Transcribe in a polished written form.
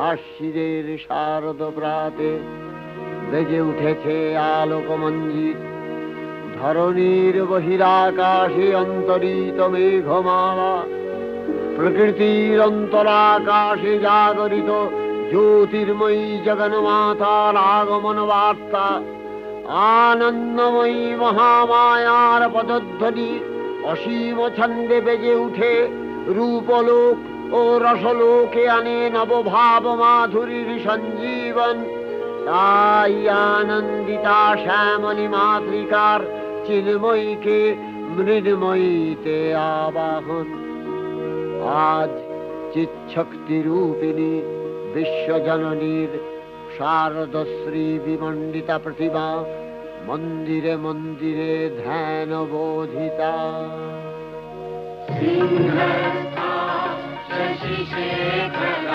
আশ্বিনের শারদ প্রাতে বেজে উঠেছে আলোকমঞ্জিত। ধরণীর বহিরাকাশে অন্তরিত মেঘমালা, প্রকৃতির অন্তরাকাশে জাগরিত জ্যোতির্ময়ী জগন্মাতার আগমন বার্তা। আনন্দময়ী মহামায়ার পদধ্বনি অসীম ছন্দে বেজে উঠে রূপলোক ও রসলোকে আনে নবভাব মাধুরীর সঞ্জীবন। তাই আনন্দিতা শ্যামলী মাতৃকার চিন্ময়ীকে মৃন্ময়ীতে আবাহন। আজ চিৎশক্তি রূপিণী বিশ্বজননীর শারদশ্রী বিমণ্ডিতা প্রতিমা মন্দিরে মন্দিরে ধ্যান বোধিতা। সিংহস্থা শশিশেখর